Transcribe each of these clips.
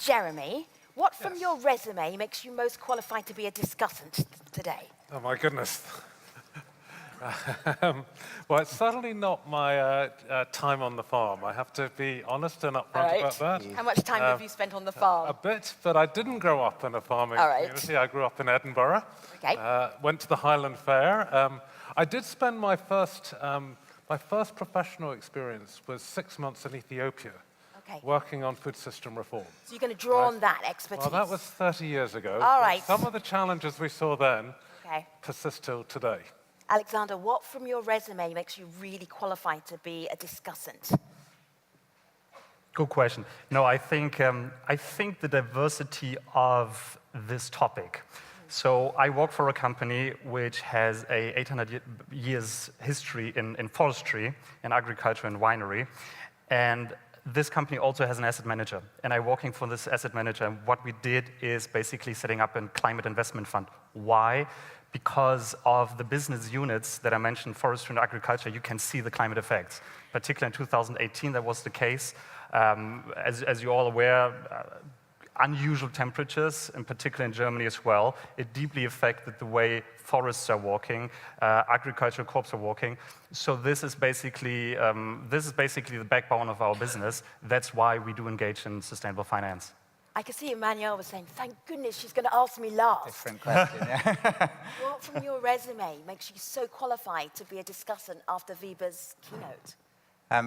Jeremy, what from your resume makes you most qualified to be a discussant today? Oh my goodness. Well, it's certainly not my time on the farm. I have to be honest and upfront about that. How much time have you spent on the farm? A bit, but I didn't grow up in a farming community. I grew up in Edinburgh. Okay. Went to the Highland Fair. I did spend my first professional experience was 6 months in Ethiopia, working on food system reform. So you're going to draw on that expertise? Well, that was 30 years ago. All right. Some of the challenges we saw then persist till today. Alexander, what from your resume makes you really qualified to be a discussant? Good question. No, I think the diversity of this topic. So I work for a company which has a 800 years history in forestry, in agriculture and winery. And this company also has an asset manager. And I'm working for this asset manager. And what we did is basically setting up a climate investment fund. Why? Because of the business units that I mentioned, forestry and agriculture, you can see the climate effects. Particularly in 2018, that was the case. As you're all aware, unusual temperatures, in particular in Germany as well, it deeply affected the way forests are working, agricultural crops are working. So this is basically the backbone of our business. That's why we do engage in sustainable finance. I can see Emmanuel was saying, thank goodness she's going to ask me last. Different question, yeah. What from your resume makes you so qualified to be a discussant after Wiebes keynote?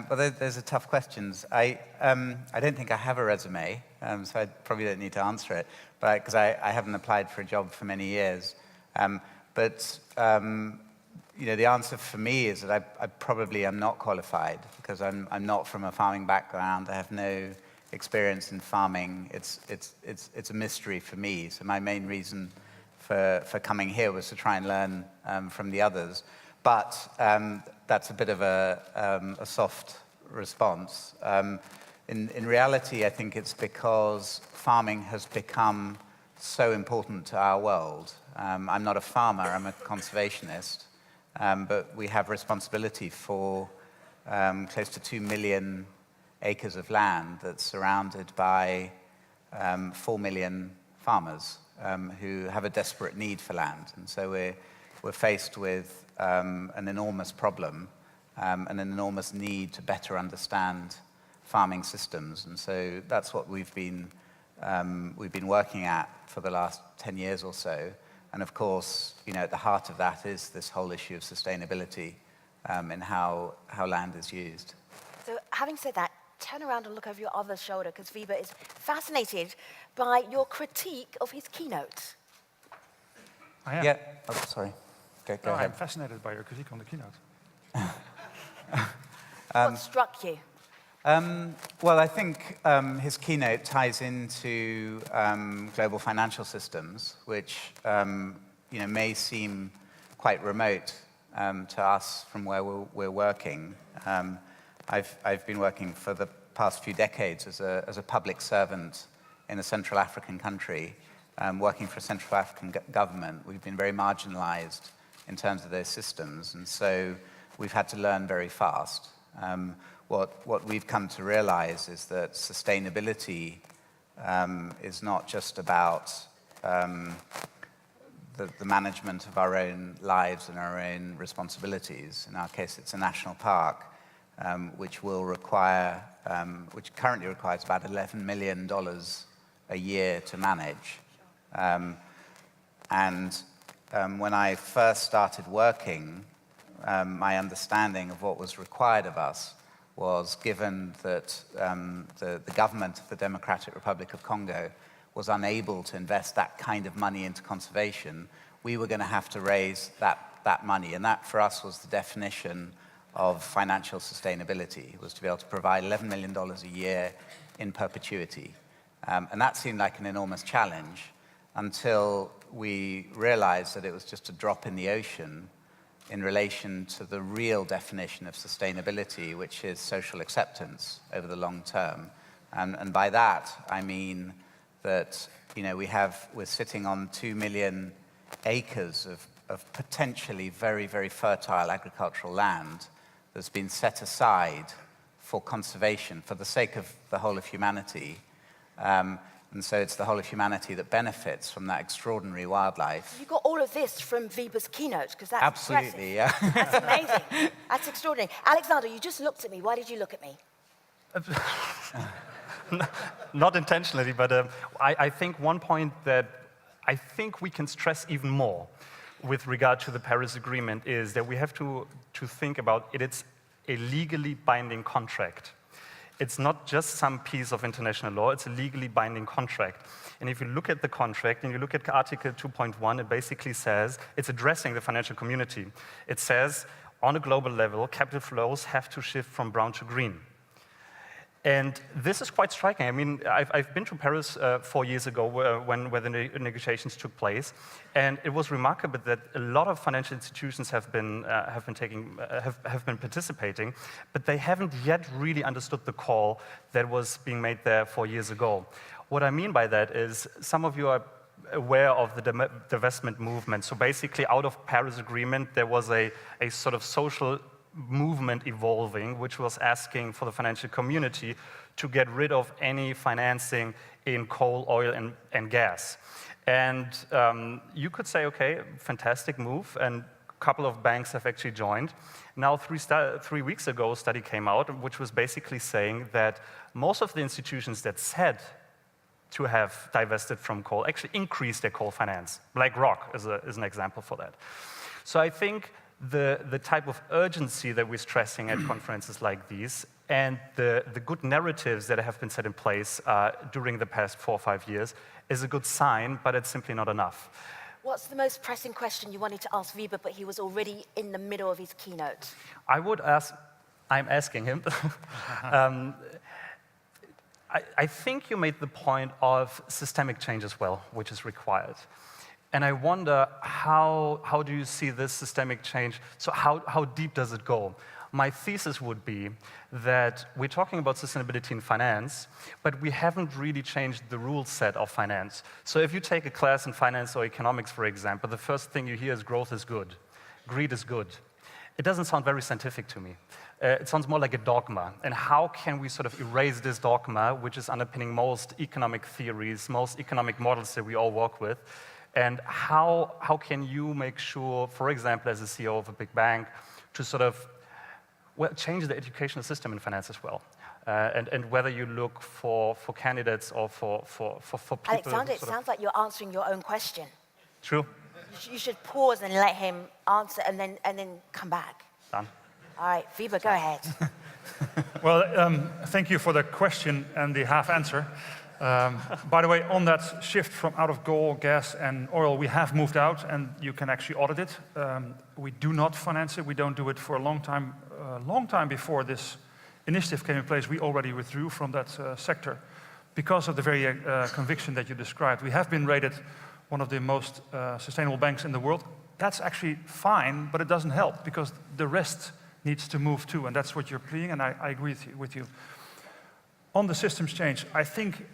Well, those are tough questions. I don't think I have a resume, so I probably don't need to answer it, because I haven't applied for a job for many years. But the answer for me is that I probably am not qualified, because I'm not from a farming background. I have no experience in farming. It's a mystery for me. So my main reason for coming here was to try and learn from the others. But that's a bit of a soft response. In reality, I think it's because farming has become so important to our world. I'm not a farmer, I'm a conservationist, but we have responsibility for close to 2 million acres of land that's surrounded by 4 million farmers who have a desperate need for land. And so we're faced with an enormous problem and an enormous need to better understand farming systems. And so that's what we've been working at for the last 10 years or so. And of course, at the heart of that is this whole issue of sustainability in how land is used. So having said that, turn around and look over your other shoulder, because Wiebe is fascinated by your critique of his keynote. I am. Yeah. Oh, sorry. Go ahead. I'm fascinated by your critique on the keynote. What struck you? Well, I think his keynote ties into global financial systems, which may seem quite remote to us from where we're working. I've been working for the past few decades as a public servant in a Central African country, working for a Central African government. We've been very marginalized in terms of those systems, and so we've had to learn very fast. What we've come to realize is that sustainability is not just about the management of our own lives and our own responsibilities. In our case, it's a national park, which currently requires about $11 million a year to manage. When I first started working, my understanding of what was required of us was, given that the government of the Democratic Republic of Congo was unable to invest that kind of money into conservation, we were going to have to raise that money. And that, for us, was the definition of financial sustainability, was to be able to provide $11 million a year in perpetuity. And that seemed like an enormous challenge until we realized that it was just a drop in the ocean in relation to the real definition of sustainability, which is social acceptance over the long term. And by that, I mean that we're sitting on 2 million acres of potentially very, very fertile agricultural land that's been set aside for conservation, for the sake of the whole of humanity. And so it's the whole of humanity that benefits from that extraordinary wildlife. You got all of this from Weber's keynote, because that's Absolutely, impressive. yeah. That's amazing. That's extraordinary. Alexander, you just looked at me. Why did you look at me? Not intentionally, but I think one point that I think we can stress even more with regard to the Paris Agreement is that we have to think about it. It's a legally binding contract. It's not just some piece of international law, it's a legally binding contract. And if you look at the contract and you look at Article 2.1, it basically says, it's addressing the financial community. It says, on a global level, capital flows have to shift from brown to green. And this is quite striking. I mean, I've been to Paris 4 years ago where the negotiations took place, and it was remarkable that a lot of financial institutions have been participating, but they haven't yet really understood the call that was being made there 4 years ago. What I mean by that is some of you are aware of the divestment movement. So basically, out of Paris Agreement, there was a sort of social movement evolving, which was asking for the financial community to get rid of any financing in coal, oil, and gas. And you could say, okay, fantastic move, and a couple of banks have actually joined. Now, 3 weeks ago, a study came out, which was basically saying that most of the institutions that said to have divested from coal actually increased their coal finance. BlackRock is an example for that. So I think the type of urgency that we're stressing at conferences like these and the good narratives that have been set in place during the past 4 or 5 years is a good sign, but it's simply not enough. What's the most pressing question you wanted to ask Weber, but he was already in the middle of his keynote? I'm asking him. I think you made the point of systemic change as well, which is required. And I wonder, how do you see this systemic change? So how deep does it go? My thesis would be that we're talking about sustainability in finance, but we haven't really changed the rule set of finance. So if you take a class in finance or economics, for example, the first thing you hear is growth is good, greed is good. It doesn't sound very scientific to me. It sounds more like a dogma. And how can we sort of erase this dogma, which is underpinning most economic theories, most economic models that we all work with? And how can you make sure, for example, as a CEO of a big bank, to sort of change the educational system in finance as well? And whether you look for candidates or for people. Alexander, it sounds like you're answering your own question. True. You should pause and let him answer and then come back. Done. All right, Weber, go ahead. Well, thank you for the question and the half answer. By the way, on that shift from out of coal, gas, and oil, we have moved out, and you can actually audit it. We do not finance it. We don't do it for a long time. Long time before this initiative came in place, we already withdrew from that sector because of the very conviction that you described. We have been rated one of the most sustainable banks in the world. That's actually fine, but it doesn't help because the rest needs to move too, and that's what you're pleading, and I agree with you. On the systems change, I think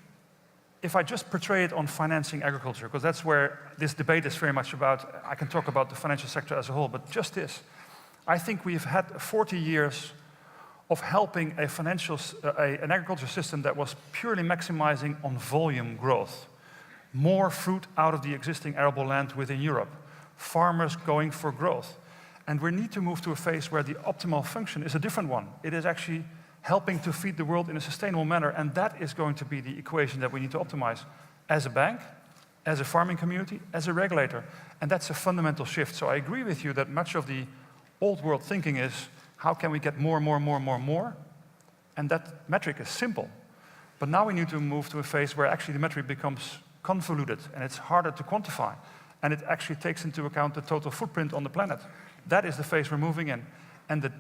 if I just portray it on financing agriculture, because that's where this debate is very much about, I can talk about the financial sector as a whole, but just this. I think we've had 40 years of helping an agriculture system that was purely maximizing on volume growth. More fruit out of the existing arable land within Europe. Farmers going for growth. And we need to move to a phase where the optimal function is a different one. It is actually helping to feed the world in a sustainable manner, and that is going to be the equation that we need to optimize as a bank, as a farming community, as a regulator. And that's a fundamental shift. So I agree with you that much of the old world thinking is, how can we get more? And that metric is simple. But now we need to move to a phase where actually the metric becomes convoluted, and it's harder to quantify. And it actually takes into account the total footprint on the planet. That is the phase we're moving in. And the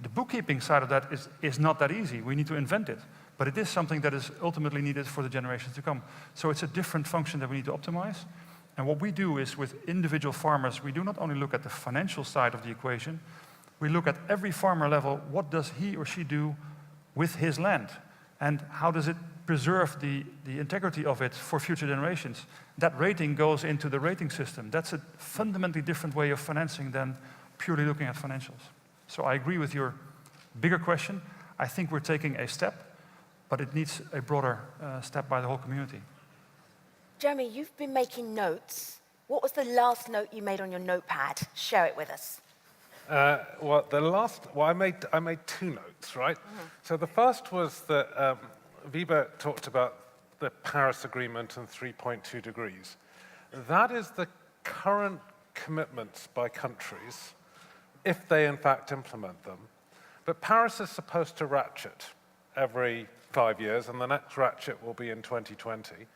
bookkeeping side of that is not that easy. We need to invent it. But it is something that is ultimately needed for the generations to come. So it's a different function that we need to optimize. And what we do is with individual farmers, we do not only look at the financial side of the equation, we look at every farmer level, what does he or she do with his land? And how does it preserve the integrity of it for future generations? That rating goes into the rating system. That's a fundamentally different way of financing than purely looking at financials. So I agree with your bigger question. I think we're taking a step, but it needs a broader step by the whole community. Jeremy, you've been making notes. What was the last note you made on your notepad? Share it with us. I made two notes, right? So the first was that Wiebe talked about the Paris Agreement and 3.2 degrees. That is the current commitments by countries, if they in fact implement them. But Paris is supposed to ratchet every 5 years, and the next ratchet will be in 2020.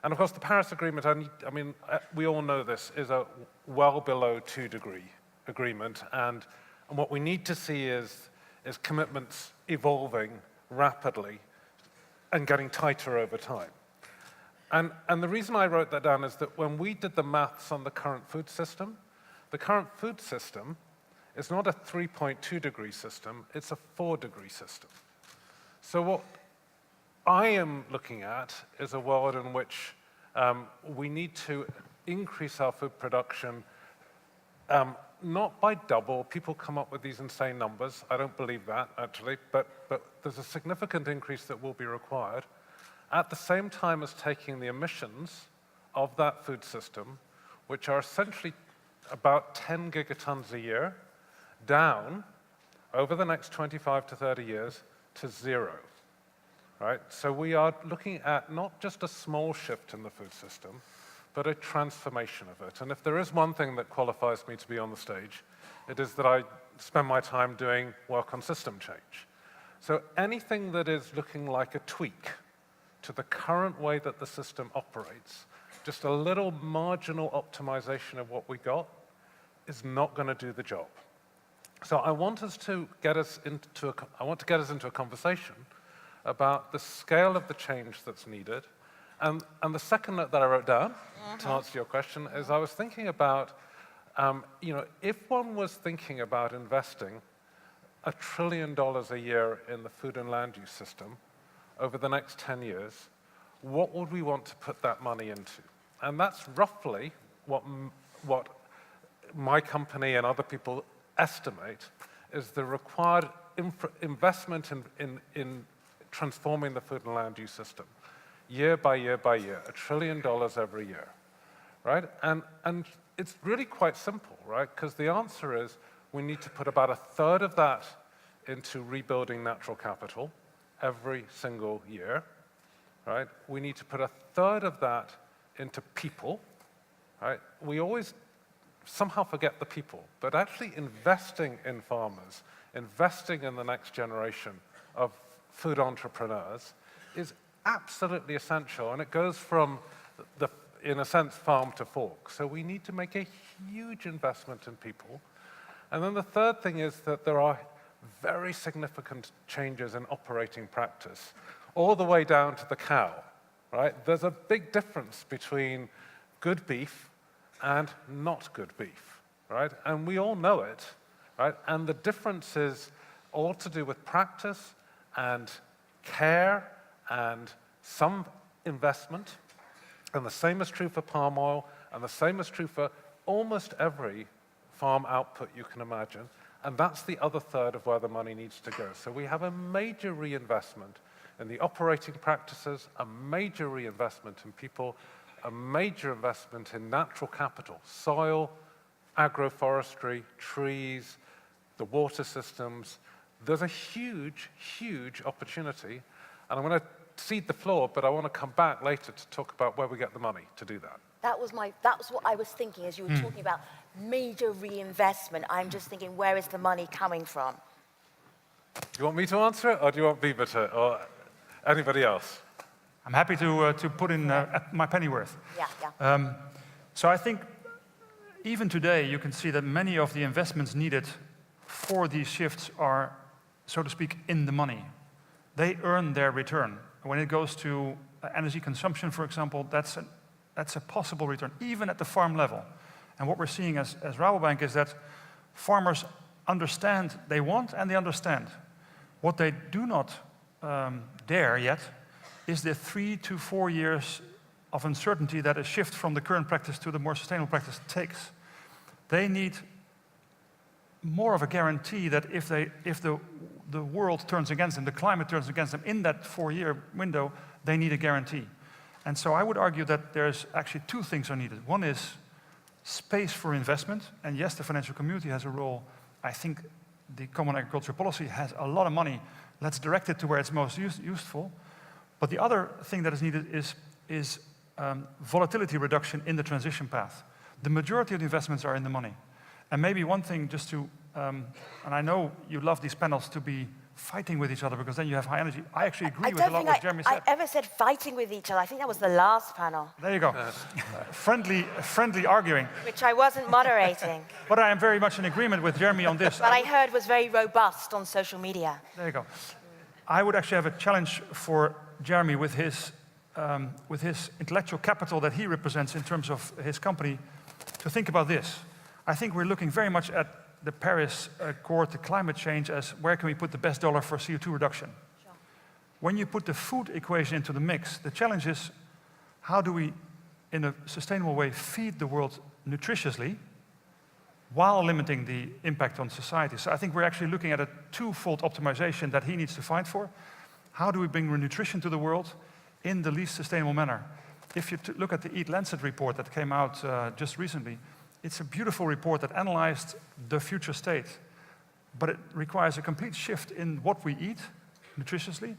And of course, the Paris Agreement, we all know this, is a well below 2-degree agreement, and what we need to see is commitments evolving rapidly and getting tighter over time. And the reason I wrote that down is that when we did the maths on the current food system is not a 3.2 degree system, it's a 4-degree system. So what I am looking at is a world in which we need to increase our food production, not by double. People come up with these insane numbers. I don't believe that, actually, but there's a significant increase that will be required, at the same time as taking the emissions of that food system, which are essentially about 10 gigatons a year, down over the next 25 to 30 years to 0. Right? So we are looking at not just a small shift in the food system, but a transformation of it. And if there is one thing that qualifies me to be on the stage, it is that I spend my time doing work on system change. So anything that is looking like a tweak to the current way that the system operates, just a little marginal optimization of what we got, is not going to do the job. So I want to get us into a conversation about the scale of the change that's needed. And the second note that I wrote down, to answer your question, is I was thinking about, if one was thinking about investing $1 trillion a year in the food and land use system over the next 10 years, what would we want to put that money into? And that's roughly what my company and other people estimate is the required investment in transforming the food and land use system, year by year by year, $1 trillion every year, right? And it's really quite simple, right? Because the answer is we need to put about 1/3 of that into rebuilding natural capital every single year, right? We need to put 1/3 of that into people, right? We always somehow forget the people, but actually investing in farmers, investing in the next generation of food entrepreneurs is absolutely essential, and it goes from in a sense, farm to fork. So we need to make a huge investment in people. And then the third thing is that there are very significant changes in operating practice, all the way down to the cow, right? There's a big difference between good beef and not good beef, right? And we all know it, right? And the difference is all to do with practice and care and some investment. And the same is true for palm oil, and the same is true for almost every farm output you can imagine. And that's the other third of where the money needs to go. So we have a major reinvestment in the operating practices, a major reinvestment in people, a major investment in natural capital, soil, agroforestry, trees, the water systems. There's a huge, huge opportunity. And I'm going to cede the floor, but I want to come back later to talk about where we get the money to do that. That was what I was thinking as you were talking about major reinvestment. I'm just thinking, where is the money coming from? Do you want me to answer it, or do you want Wiebe to, or anybody else? I'm happy to put in my pennyworth. Yeah. So I think even today you can see that many of the investments needed for these shifts are, so to speak, in the money. They earn their return. When it goes to energy consumption, for example, that's a possible return, even at the farm level. And what we're seeing as Rabobank is that farmers understand, they want and they understand. What they do not dare yet is the 3 to 4 years of uncertainty that a shift from the current practice to the more sustainable practice takes. They need more of a guarantee that if the world turns against them, the climate turns against them in that 4-year window, they need a guarantee. And so I would argue that there's actually two things are needed. One is space for investment, and yes, the financial community has a role. I think the Common Agricultural Policy has a lot of money. Let's direct it to where it's most useful. But the other thing that is needed is volatility reduction in the transition path. The majority of the investments are in the money. And maybe one thing just to, and I know you love these panels to be fighting with each other because then you have high energy. I actually agree with a lot of what Jeremy said. I ever said fighting with each other. I think that was the last panel. There you go. Friendly arguing. Which I wasn't moderating. But I am very much in agreement with Jeremy on this. But I heard was very robust on social media. There you go. I would actually have a challenge for Jeremy with his intellectual capital that he represents in terms of his company to think about this. I think we're looking very much at the Paris Accord to climate change as where can we put the best dollar for CO2 reduction. Sure. When you put the food equation into the mix, the challenge is how do we, in a sustainable way, feed the world nutritiously while limiting the impact on society. So I think we're actually looking at a twofold optimization that he needs to fight for. How do we bring nutrition to the world in the least sustainable manner? If you look at the Eat Lancet report that came out just recently, it's a beautiful report that analyzed the future state, but it requires a complete shift in what we eat nutritiously,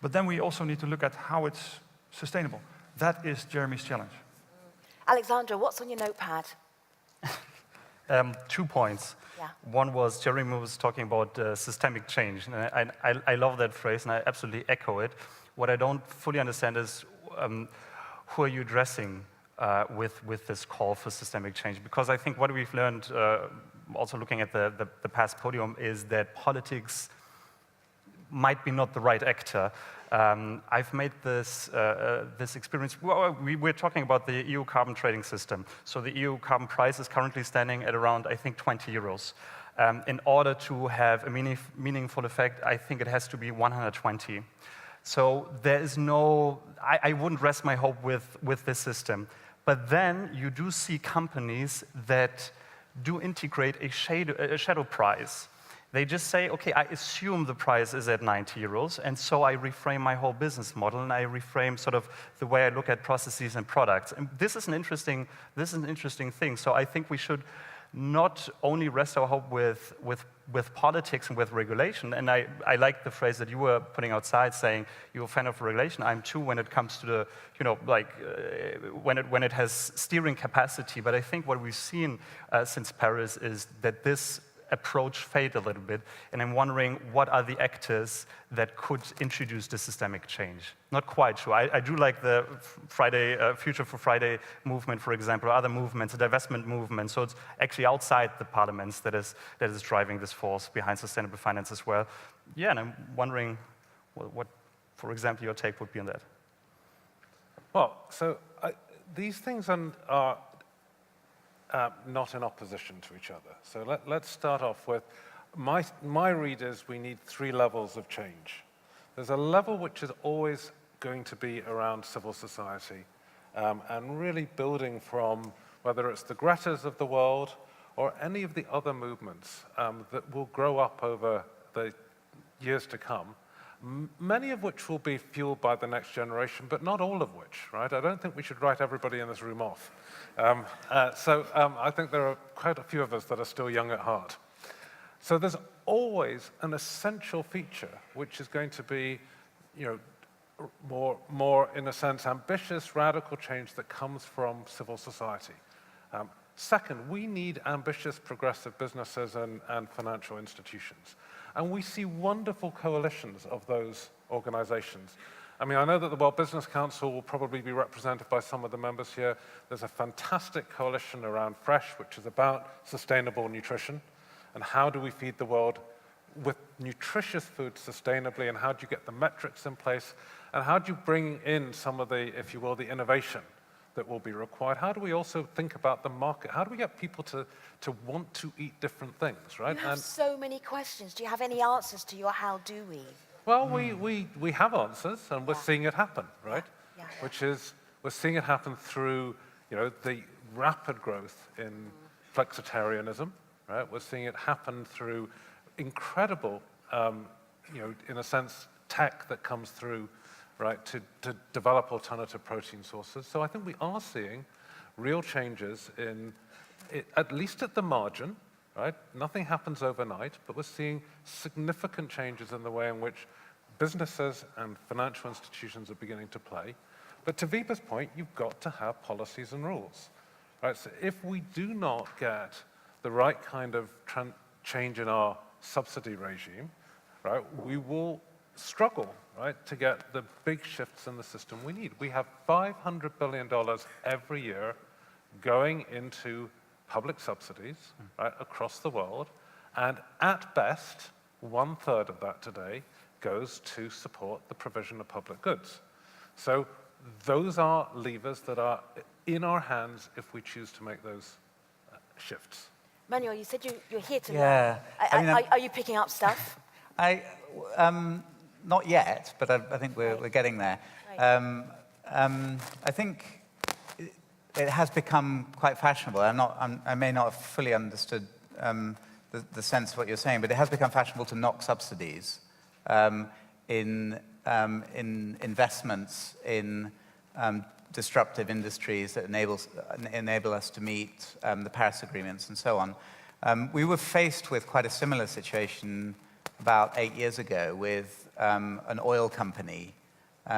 but then we also need to look at how it's sustainable. That is Jeremy's challenge. Alexandra, what's on your notepad? 2 points. Yeah. One was Jeremy was talking about systemic change, and I love that phrase, and I absolutely echo it. What I don't fully understand is who are you addressing with this call for systemic change? Because I think what we've learned, also looking at the past podium, is that politics might be not the right actor. I've made this experience. Well, we're talking about the EU carbon trading system. So the EU carbon price is currently standing at around, I think, 20 euros. In order to have a meaningful effect, I think it has to be 120. So there is no, I wouldn't rest my hope with this system. But then you do see companies that do integrate a shadow price. They just say, okay, I assume the price is at 90 euros, and so I reframe my whole business model, and I reframe sort of the way I look at processes and products. And this is an interesting thing. So I think we should not only rest our hope with politics and with regulation, and I like the phrase that you were putting outside saying you're a fan of regulation. I'm too when it comes to the, when it has steering capacity. But I think what we've seen since Paris is that this approach fade a little bit, and I'm wondering what are the actors that could introduce the systemic change. Not quite sure. I do like the Future for Friday movement, for example, or other movements, the divestment movement. So it's actually outside the parliaments that is driving this force behind sustainable finance as well. Yeah, and I'm wondering what, for example, your take would be on that. Well, so these things are not in opposition to each other. So let's start off with, my read is we need 3 levels of change. There's a level which is always going to be around civil society, and really building from, whether it's the Gretas of the world or any of the other movements that will grow up over the years to come, many of which will be fueled by the next generation, but not all of which, right? I don't think we should write everybody in this room off. I think there are quite a few of us that are still young at heart. So there's always an essential feature, which is going to be, more in a sense, ambitious, radical change that comes from civil society. Second, we need ambitious, progressive businesses and financial institutions. And we see wonderful coalitions of those organizations. I mean, I know that the World Business Council will probably be represented by some of the members here. There's a fantastic coalition around FRESH, which is about sustainable nutrition, and how do we feed the world with nutritious food sustainably, and how do you get the metrics in place, and how do you bring in some of the, if you will, the innovation that will be required? How do we also think about the market? How do we get people to want to eat different things, right? You have so many questions. Do you have any answers to your how do we? Well, we have answers, and we're seeing it happen, right? Yeah. Which is, we're seeing it happen through, the rapid growth in flexitarianism, right? We're seeing it happen through incredible, in a sense, tech that comes through right, to develop alternative protein sources. So I think we are seeing real changes at least at the margin, right? Nothing happens overnight, but we're seeing significant changes in the way in which businesses and financial institutions are beginning to play. But to Wiebke's point, you've got to have policies and rules, right? So if we do not get the right kind of change in our subsidy regime, right, we will struggle, right, to get the big shifts in the system we need. We have $500 billion every year going into public subsidies, right, across the world, and at best, 1/3 of that today goes to support the provision of public goods. So those are levers that are in our hands if we choose to make those shifts. Manuel, you said you're here to Yeah. learn. Are you picking up stuff? Not yet, but I think we're getting there. Right. I think it has become quite fashionable. I may not have fully understood the sense of what you're saying, but it has become fashionable to knock subsidies in investments in disruptive industries that enable us to meet the Paris agreements and so on. We were faced with quite a similar situation about 8 years ago with an oil company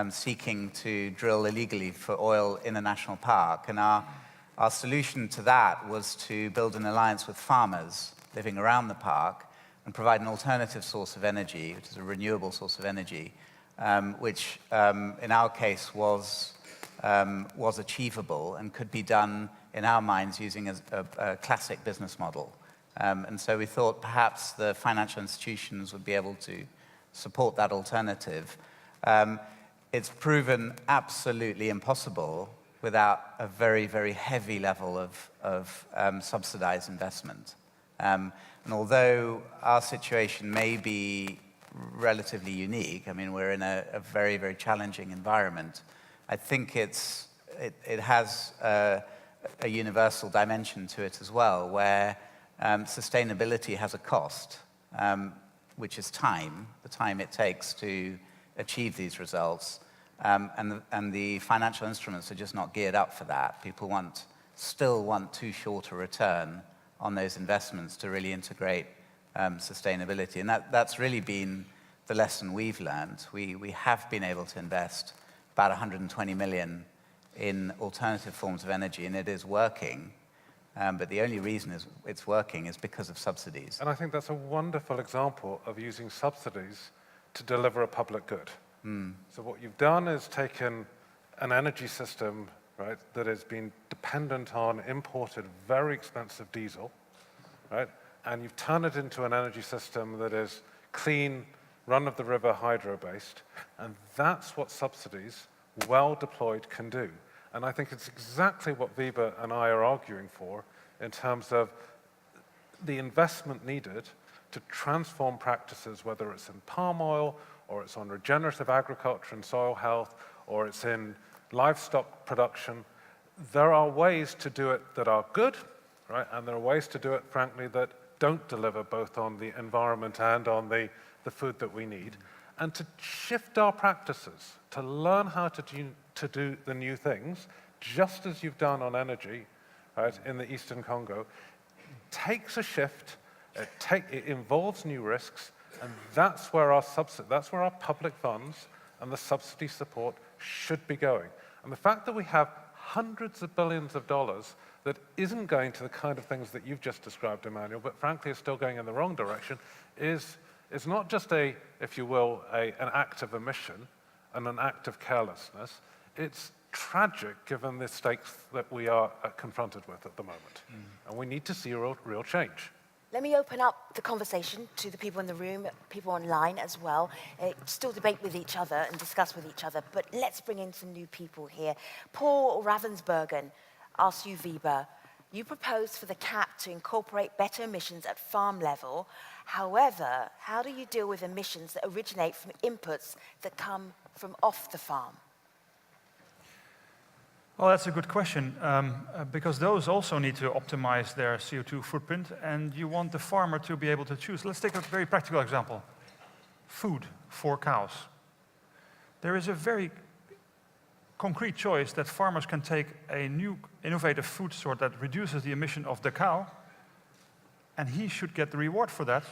seeking to drill illegally for oil in a national park. And our solution to that was to build an alliance with farmers living around the park and provide an alternative source of energy, which is a renewable source of energy, which in our case was achievable and could be done in our minds using a classic business model. And so we thought perhaps the financial institutions would be able to support that alternative. It's proven absolutely impossible without a very, very heavy level of subsidized investment. And although our situation may be relatively unique, I mean, we're in a very, very challenging environment, I think it has a universal dimension to it as well, where sustainability has a cost, which is time, the time it takes to achieve these results. And the financial instruments are just not geared up for that. People still want too short a return on those investments to really integrate sustainability. And that's really been the lesson we've learned. We have been able to invest about 120 million in alternative forms of energy, and it is working. But the only reason it's working is because of subsidies. And I think that's a wonderful example of using subsidies to deliver a public good. So what you've done is taken an energy system, right, that has been dependent on imported, very expensive diesel, right, and you've turned it into an energy system that is clean, run-of-the-river hydro-based, and that's what subsidies, well deployed, can do. And I think it's exactly what Wiebe and I are arguing for in terms of the investment needed to transform practices, whether it's in palm oil, or it's on regenerative agriculture and soil health, or it's in livestock production. There are ways to do it that are good, right? And there are ways to do it, frankly, that don't deliver both on the environment and on the food that we need. And to shift our practices, to learn how to do the new things, just as you've done on energy, right, in the Eastern Congo, takes a shift, it involves new risks, and that's where our public funds and the subsidy support should be going. And the fact that we have hundreds of billions of dollars that isn't going to the kind of things that you've just described, Emmanuel, but frankly is still going in the wrong direction, is not just if you will, an act of omission and an act of carelessness. It's tragic given the stakes that we are confronted with at the moment. And we need to see real change. Let me open up the conversation to the people in the room, people online as well. Still debate with each other and discuss with each other, but let's bring in some new people here. Paul Ravensbergen asks you, Wiebe, you propose for the cap to incorporate better emissions at farm level. However, how do you deal with emissions that originate from inputs that come from off the farm? Well, that's a good question, because those also need to optimize their CO2 footprint, and you want the farmer to be able to choose. Let's take a very practical example. Food for cows. there is a very concrete choice that farmers can take a new innovative food sort that reduces the emission of the cow, and he should get the reward for that.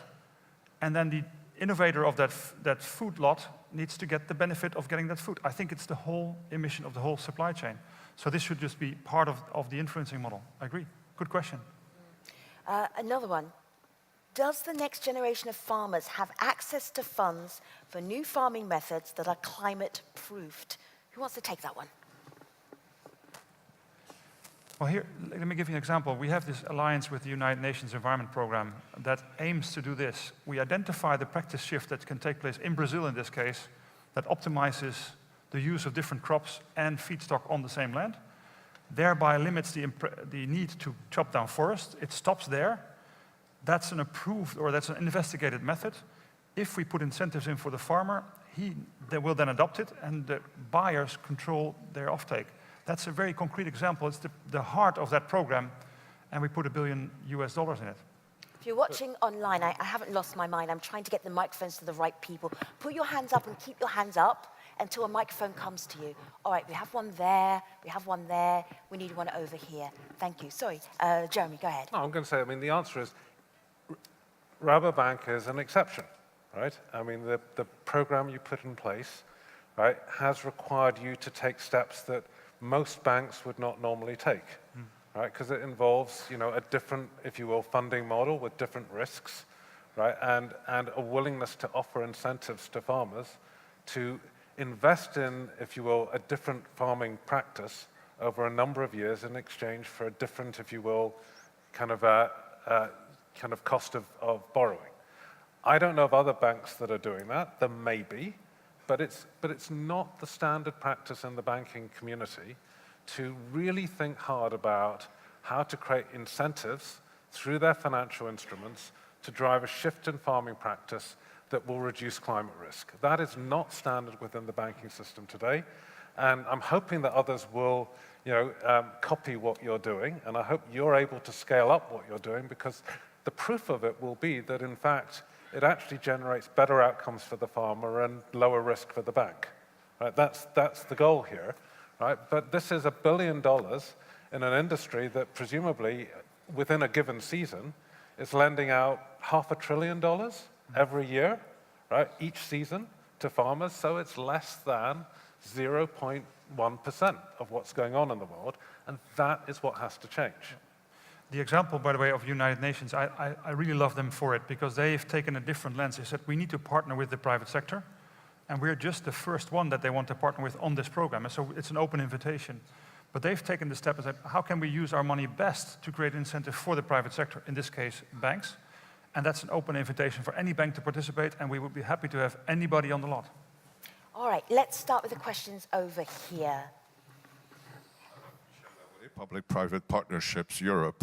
And then the innovator of that food lot needs to get the benefit of getting that food. I think it's the whole emission of the whole supply chain. So this should just be part of the influencing model. I agree. Good question. Another one. Does the next generation of farmers have access to funds for new farming methods that are climate-proofed? Who wants to take that one? Well, here, let me give you an example. We have this alliance with the United Nations Environment Programme that aims to do this. We identify the practice shift that can take place in Brazil, in this case, that optimizes the use of different crops and feedstock on the same land, thereby limits the need to chop down forests. It stops there. That's an approved, or that's an investigated method. If we put incentives in for the farmer, they will then adopt it, and the buyers control their offtake. That's a very concrete example. It's the heart of that program, and we put $1 billion in it. If you're watching online, I haven't lost my mind. I'm trying to get the microphones to the right people. Put your hands up and keep your hands up until a microphone comes to you. All right, we have one there, we have one there, we need one over here. Thank you. Sorry, Jeremy, go ahead. No, I'm going to say, I mean, the answer is Rabobank is an exception, right? I mean, the program you put in place, right, has required you to take steps that most banks would not normally take, right? Because it involves, you know, a different, if you will, funding model with different risks, right? And a willingness to offer incentives to farmers to invest in, if you will, a different farming practice over a number of years in exchange for a different, if you will, kind of cost of borrowing. I don't know of other banks that are doing that. There may be, but it's not the standard practice in the banking community to really think hard about how to create incentives through their financial instruments to drive a shift in farming practice that will reduce climate risk. That is not standard within the banking system today, and I'm hoping that others will, you know, copy what you're doing, and I hope you're able to scale up what you're doing, because the proof of it will be that, in fact, it actually generates better outcomes for the farmer and lower risk for the bank. Right? That's the goal here, right? But this is $1 billion in an industry that presumably, within a given season, is lending out $500 billion every year, right? Each season to farmers. So it's less than 0.1% of what's going on in the world, and that is what has to change. The example, by the way, of United Nations, I really love them for it, because they've taken a different lens. They said, we need to partner with the private sector, and we're just the first one that they want to partner with on this program. And so it's an open invitation. But they've taken the step and said, how can we use our money best to create incentive for the private sector, in this case, banks? And that's an open invitation for any bank to participate, and we would be happy to have anybody on the lot. All right, let's start with the questions over here. Public-private partnerships Europe,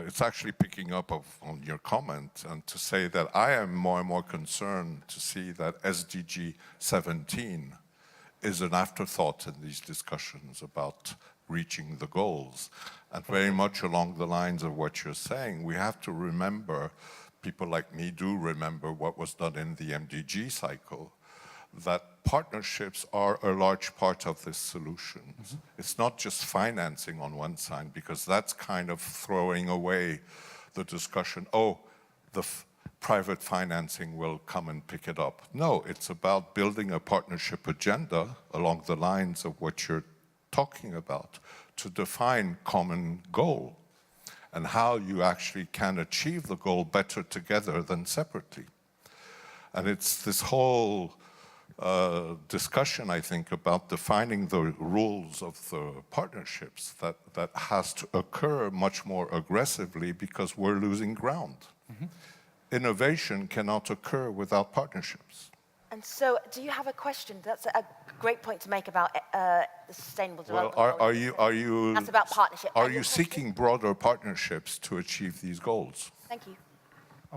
it's actually picking up on your comment, and to say that I am more and more concerned to see that SDG 17 is an afterthought in these discussions about reaching the goals. And very much along the lines of what you're saying, we have to remember, people like me do remember what was done in the MDG cycle, that partnerships are a large part of this solution. It's not just financing on one side, because that's kind of throwing away the discussion, oh, the private financing will come and pick it up. No, it's about building a partnership agenda along the lines of what you're talking about to define common goal and how you actually can achieve the goal better together than separately. And it's this whole discussion, I think, about defining the rules of the partnerships that has to occur much more aggressively, because we're losing ground. Innovation cannot occur without partnerships. And so, do you have a question? That's a great point to make about the sustainable development. Well, are you That's about partnership. Are you seeking broader partnerships to achieve these goals? Thank you.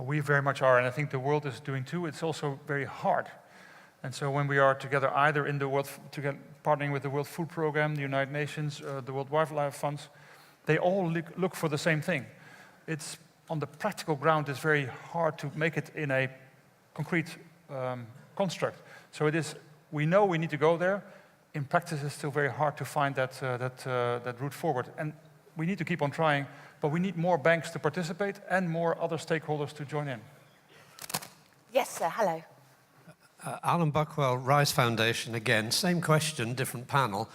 We very much are, and I think the world is doing too. It's also very hard. And so when we are together, either in the world, partnering with the World Food Programme, the United Nations, the World Wildlife Funds, they all look for the same thing. It's on the practical ground, it's very hard to make it in a concrete construct. So it is We know we need to go there. In practice, it's still very hard to find that route forward. And we need to keep on trying, but we need more banks to participate and more other stakeholders to join in. Yes, sir. Hello. Alan Buckwell, Rise Foundation, again, same question, different panel.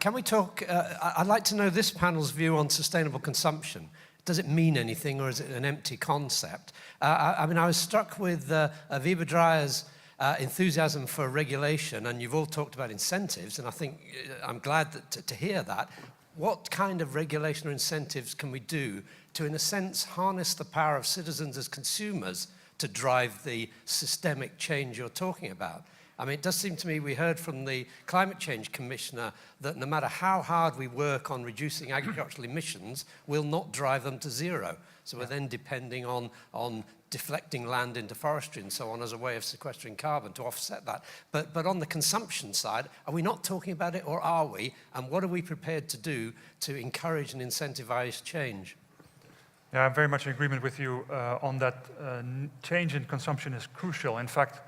Can we talk, I'd like to know this panel's view on sustainable consumption. Does it mean anything, or is it an empty concept? I mean, I was struck with Wiebe Dreyer's enthusiasm for regulation, and you've all talked about incentives, and I think I'm glad to hear that. What kind of regulation or incentives can we do to, in a sense, harness the power of citizens as consumers to drive the systemic change you're talking about? I mean, it does seem to me, we heard from the Climate Change Commissioner that no matter how hard we work on reducing agricultural emissions, we'll not drive them to zero. So we're then depending on deflecting land into forestry and so on as a way of sequestering carbon to offset that. But on the consumption side, are we not talking about it, or are we? And what are we prepared to do to encourage and incentivize change? Yeah, I'm very much in agreement with you on that. Change in consumption is crucial. In fact,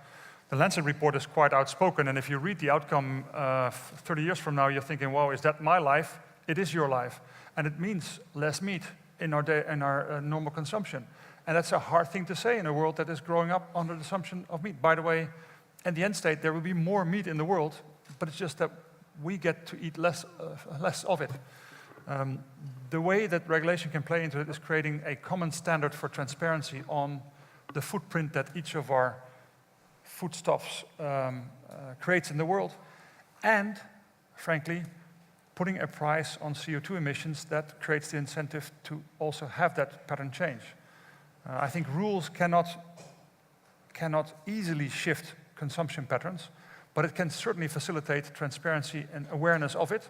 the Lancet report is quite outspoken, and if you read the outcome 30 years from now, you're thinking, wow, is that my life? It is your life. And it means less meat in our normal consumption. And that's a hard thing to say in a world that is growing up under the assumption of meat. By the way, in the end state, there will be more meat in the world, but it's just that we get to eat less of it. The way that regulation can play into it is creating a common standard for transparency on the footprint that each of our foodstuffs creates in the world, and, frankly, putting a price on CO2 emissions that creates the incentive to also have that pattern change. I think rules cannot easily shift consumption patterns, but it can certainly facilitate transparency and awareness of it.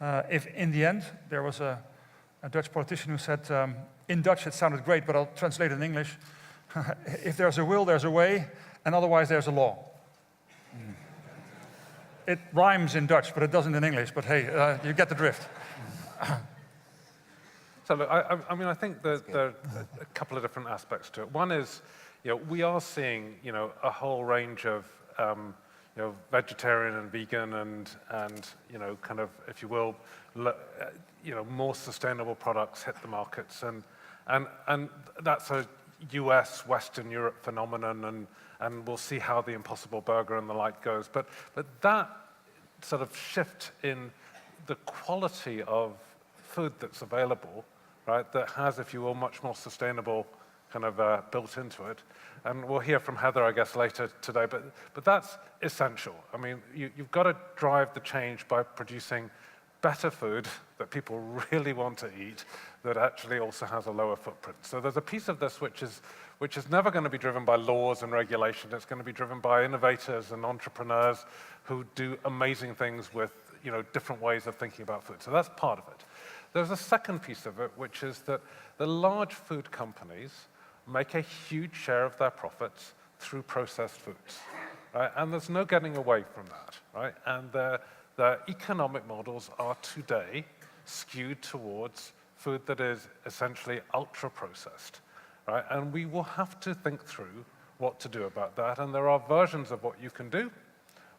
If in the end, there was a Dutch politician who said, in Dutch it sounded great, but I'll translate it in English, if there's a will, there's a way, and otherwise there's a law. It rhymes in Dutch, but it doesn't in English, but hey, you get the drift. So look, I mean, I think there are a couple of different aspects to it. One is, we are seeing, a whole range of, vegetarian and vegan and kind of, if you will, more sustainable products hit the markets, and that's a US, Western Europe phenomenon, and we'll see how the Impossible Burger and the like goes. But that sort of shift in the quality of food that's available, right, that has, if you will, much more sustainable kind of built into it. And we'll hear from Heather, I guess, later today, but that's essential. I mean, you've got to drive the change by producing better food that people really want to eat that actually also has a lower footprint. So there's a piece of this which is never going to be driven by laws and regulation. It's going to be driven by innovators and entrepreneurs who do amazing things with different ways of thinking about food. So that's part of it. There's a second piece of it, which is that the large food companies make a huge share of their profits through processed foods, right? And there's no getting away from that, right? And their economic models are today skewed towards food that is essentially ultra-processed, right? And we will have to think through what to do about that. And there are versions of what you can do,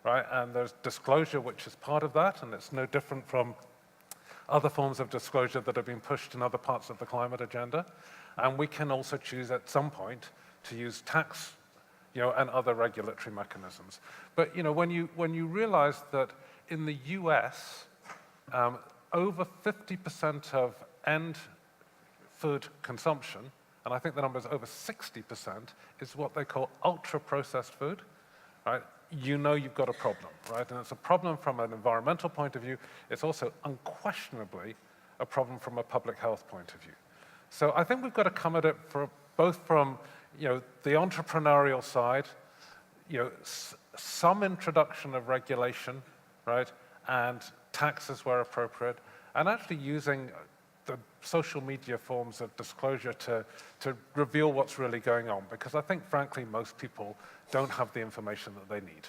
right? And there's disclosure, which is part of that, and it's no different from other forms of disclosure that have been pushed in other parts of the climate agenda. And we can also choose at some point to use tax, and other regulatory mechanisms. But when you realize that in the US, over 50% of end food consumption, and I think the number is over 60%, is what they call ultra-processed food, right? You've got a problem, right? And it's a problem from an environmental point of view. It's also unquestionably a problem from a public health point of view. So I think we've got to come at it both from the entrepreneurial side, some introduction of regulation, right, and taxes where appropriate, and actually using the social media forms of disclosure to reveal what's really going on, because I think, frankly, most people don't have the information that they need.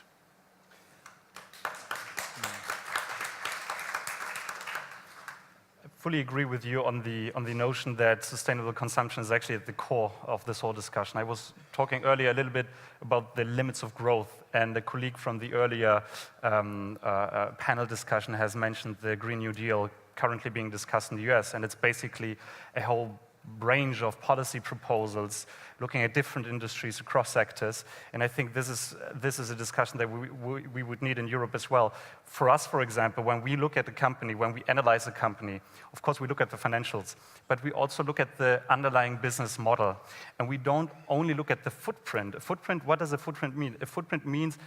fully agree with you on the notion that sustainable consumption is actually at the core of this whole discussion. I was talking earlier a little bit about the limits of growth, and a colleague from the earlier panel discussion has mentioned the Green New Deal currently being discussed in the US, and it's basically a whole range of policy proposals looking at different industries across sectors, and I think this is a discussion that we would need in Europe as well. For us, for example, when we look at a company, when we analyze a company, of course we look at the financials, but we also look at the underlying business model, and we don't only look at the footprint. A footprint, what does a footprint mean? A footprint means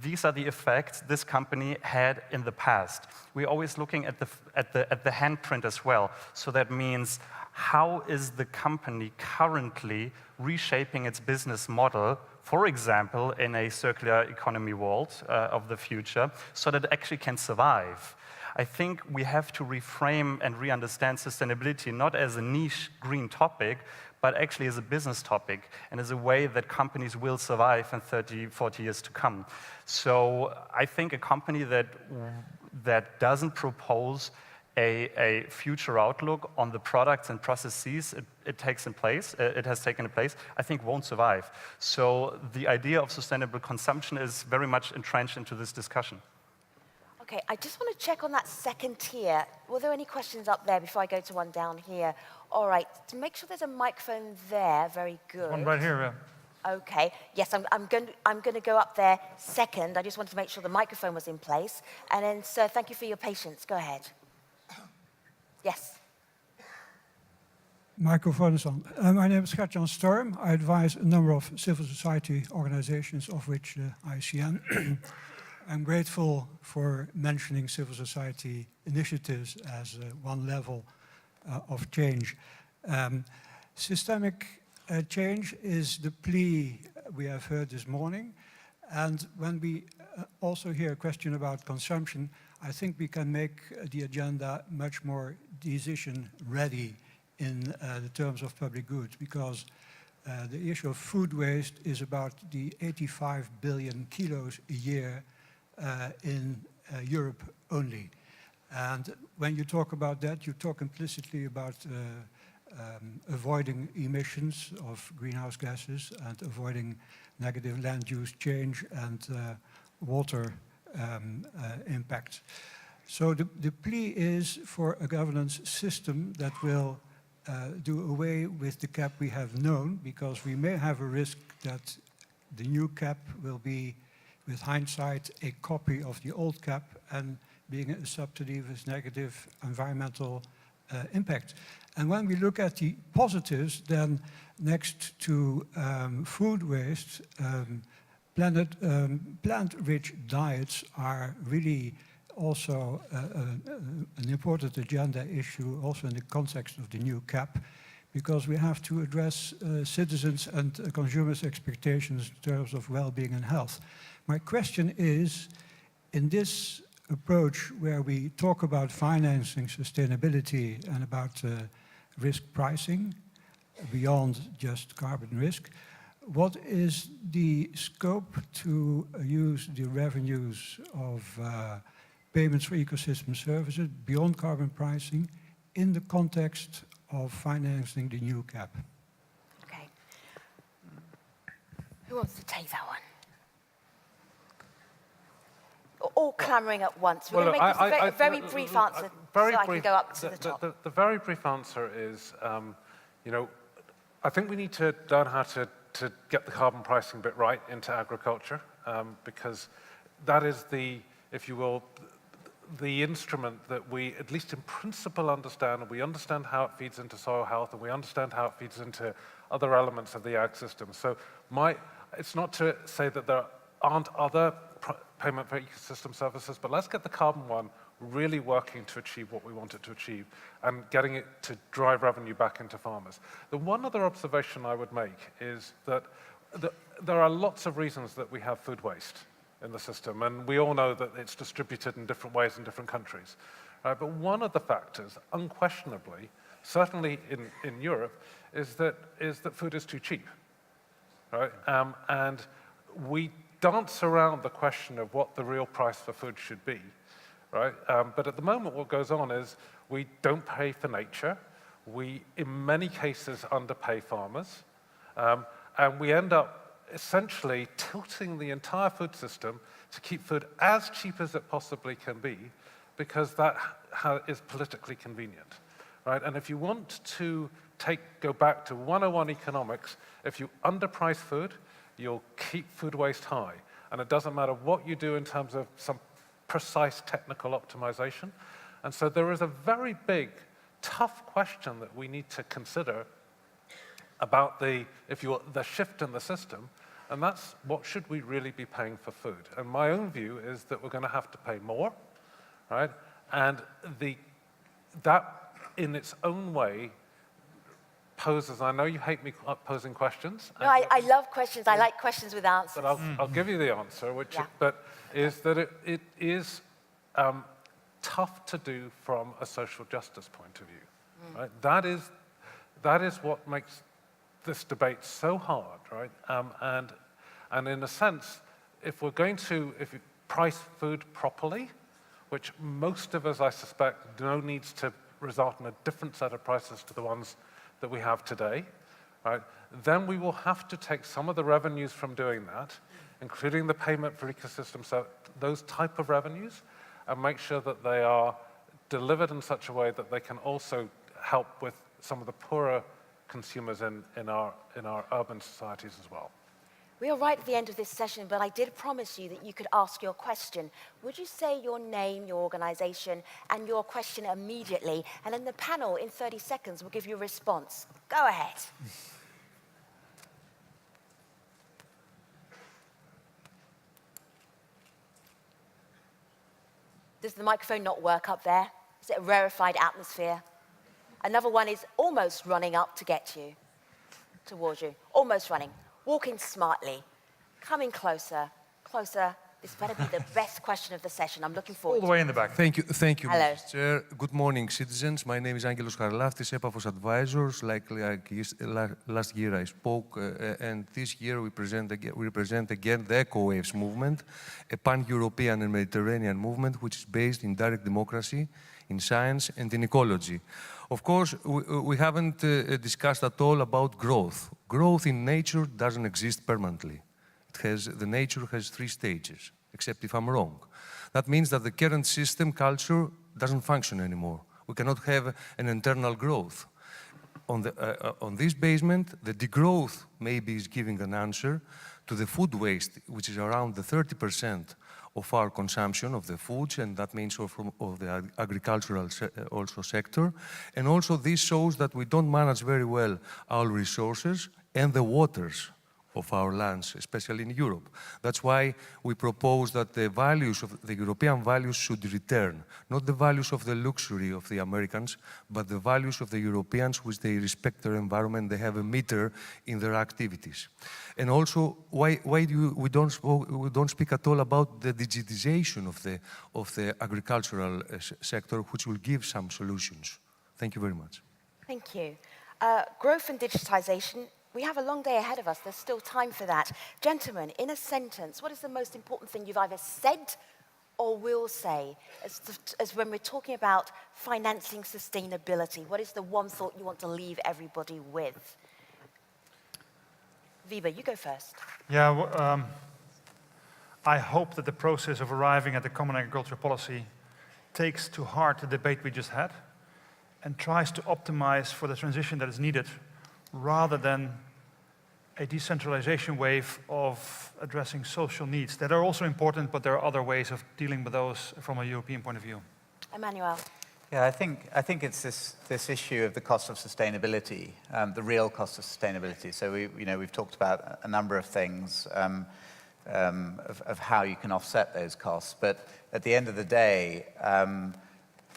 these are the effects this company had in the past. We're always looking at the handprint as well, so that means how is the company currently reshaping its business model, for example, in a circular economy world of the future, so that it actually can survive. I think we have to reframe and re-understand sustainability not as a niche green topic, but actually as a business topic and as a way that companies will survive in 30, 40 years to come. So I think a company that doesn't propose a future outlook on the products and processes it has taken place, I think won't survive. So the idea of sustainable consumption is very much entrenched into this discussion. Okay, I just want to check on that second tier. Were there any questions up there before I go to one down here? All right, to make sure there's a microphone there, very good. One right here, yeah. Okay, yes, I'm going to go up there second. I just wanted to make sure the microphone was in place. And then, sir, thank you for your patience. Go ahead. Yes. Microphone is on. My name is Gert-Jan Storm. I advise a number of civil society organizations, of which ICN. I'm grateful for mentioning civil society initiatives as one level of change. Systemic change is the plea we have heard this morning. And when we also hear a question about consumption, I think we can make the agenda much more decision-ready in the terms of public goods, because the issue of food waste is about the 85 billion kilos a year in Europe only. And when you talk about that, you talk implicitly about avoiding emissions of greenhouse gases and avoiding negative land use change and water impact. So the plea is for a governance system that will do away with the cap we have known, because we may have a risk that the new cap will be, with hindsight, a copy of the old cap and being a subsidy with negative environmental impact. And when we look at the positives, then next to food waste, plant-rich diets are really also an important agenda issue, also in the context of the new cap, because we have to address citizens' and consumers' expectations in terms of well-being and health. My question is, in this approach where we talk about financing sustainability and about risk pricing beyond just carbon risk, what is the scope to use the revenues of payments for ecosystem services beyond carbon pricing in the context of financing the new cap? Okay. Who wants to take that one? All clamoring at once. We're going to make this a very brief answer so I can go up to the top. The very brief answer is, you know, I think we need to learn how to get the carbon pricing bit right into agriculture, because that is the, if you will, the instrument that we, at least in principle, understand, and we understand how it feeds into soil health, and we understand how it feeds into other elements of the ag system. So it's not to say that there aren't other payment for ecosystem services, but let's get the carbon one really working to achieve what we want it to achieve and getting it to drive revenue back into farmers. The one other observation I would make is that there are lots of reasons that we have food waste in the system, and we all know that it's distributed in different ways in different countries. But one of the factors, unquestionably, certainly in Europe, is that food is too cheap. Right? And we dance around the question of what the real price for food should be. Right? But at the moment, what goes on is We don't pay for nature. We, in many cases, underpay farmers. And we end up essentially tilting the entire food system to keep food as cheap as it possibly can be, because that is politically convenient, right? And if you want to go back to 101 economics, if you underprice food, you'll keep food waste high. And it doesn't matter what you do in terms of some precise technical optimization. And so there is a very big, tough question that we need to consider about the shift in the system, and that's what should we really be paying for food? And my own view is that we're going to have to pay more, right? And that in its own way poses, I know you hate me posing questions. No, I love questions. I like questions with answers. But I'll give you the answer, which is that it is tough to do from a social justice point of view, right? That is what makes this debate so hard, right? And in a sense, if you price food properly, which most of us, I suspect, needs to result in a different set of prices to the ones that we have today, right? Then we will have to take some of the revenues from doing that, including the payment for ecosystems, so those type of revenues, and make sure that they are delivered in such a way that they can also help with some of the poorer consumers in our urban societies as well. We are right at the end of this session, but I did promise you that you could ask your question. Would you say your name, your organization, and your question immediately? And then the panel, in 30 seconds, will give you a response. Go ahead. Does the microphone not work up there? Is it a rarefied atmosphere? Another one is almost running up to get you, towards you. Almost running. Walking smartly. Coming closer, closer. This better be the best question of the session. I'm looking forward All the way in the back. Thank you, Hello. Mr. Chair. Good morning, citizens. My name is Angelos Charalaftis, Epafos Advisors. Like last year I spoke, and this year we represent again the EcoWaves movement, a pan-European and Mediterranean movement which is based in direct democracy, in science and in ecology. Of course, we haven't discussed at all about growth. Growth in nature doesn't exist permanently. The nature has 3 stages, except if I'm wrong. That means that the current system culture doesn't function anymore. We cannot have an internal growth. On this basement, the degrowth maybe is giving an answer to the food waste, which is around the 30% of our consumption of the foods, and that means of the agricultural also sector. And also this shows that we don't manage very well our resources and the waters of our lands, especially in Europe. That's why we propose that the values of the European values should return, not the values of the luxury of the Americans, but the values of the Europeans, which they respect their environment, they have a meter in their activities. And also, why we don't speak at all about the digitization of the agricultural sector, which will give some solutions. Thank you very much. Thank you. Growth and digitization. We have a long day ahead of us. There's still time for that. Gentlemen, in a sentence, what is the most important thing you've either said or will say as when we're talking about financing sustainability? What is the one thought you want to leave everybody with? Wiebe, you go first. Yeah, I hope that the process of arriving at the common agricultural policy takes to heart the debate we just had and tries to optimize for the transition that is needed, rather than a decentralization wave of addressing social needs that are also important, but there are other ways of dealing with those from a European point of view. Emmanuel. Yeah, I think it's this issue of the cost of sustainability, the real cost of sustainability. So we've talked about a number of things of how you can offset those costs, but at the end of the day,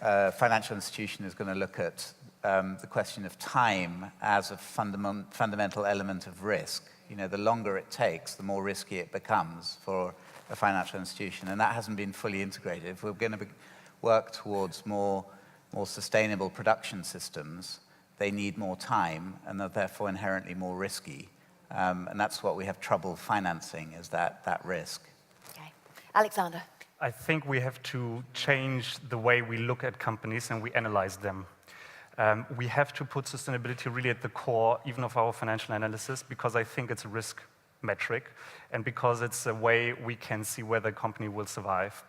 a financial institution is going to look at the question of time as a fundamental element of risk. The longer it takes, the more risky it becomes for a financial institution, and that hasn't been fully integrated. If we're going to work towards more sustainable production systems, they need more time, and they're therefore inherently more risky. And that's what we have trouble financing, is that risk. Okay. Alexander. I think we have to change the way we look at companies and we analyze them. We have to put sustainability really at the core, even of our financial analysis, because I think it's a risk metric, and because it's a way we can see whether a company will survive.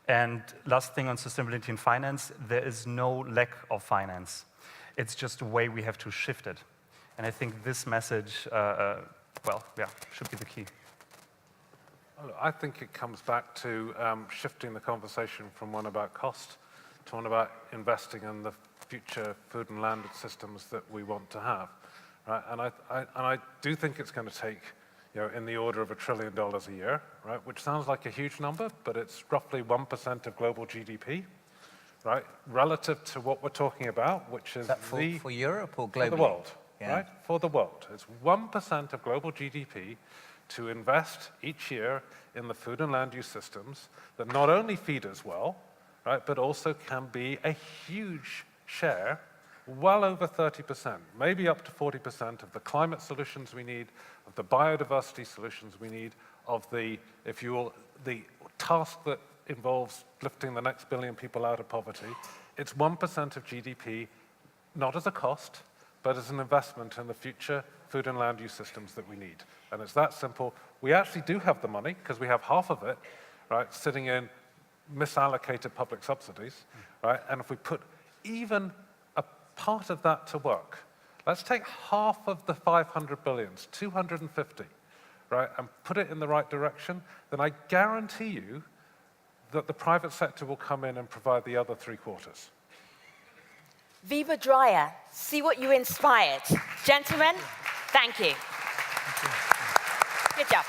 And last thing on sustainability in finance, there is no lack of finance. It's just a way we have to shift it. And I think this message, should be the key. Well, I think it comes back to shifting the conversation from one about cost to one about investing in the future food and land systems that we want to have. Right? And I do think it's going to take, in the order of $1 trillion a year, right? Which sounds like a huge number, but it's roughly 1% of global GDP, right? Relative to what we're talking about, which is for Europe or globally? For the world, yeah. right? For the world. It's 1% of global GDP to invest each year in the food and land use systems that not only feed us well, right, but also can be a huge share, well over 30%, maybe up to 40% of the climate solutions we need, of the biodiversity solutions we need, of the, if you will, the task that involves lifting the next billion people out of poverty. It's 1% of GDP, not as a cost, but as an investment in the future food and land use systems that we need. And it's that simple. We actually do have the money, because we have half of it, right, sitting in misallocated public subsidies, right? And if we put even a part of that to work, let's take half of the 500 billions, 250, right, and put it in the right direction, then I guarantee you that the private sector will come in and provide the other 3/4. Viva Dreyer, see what you inspired. Gentlemen, thank you. Good job.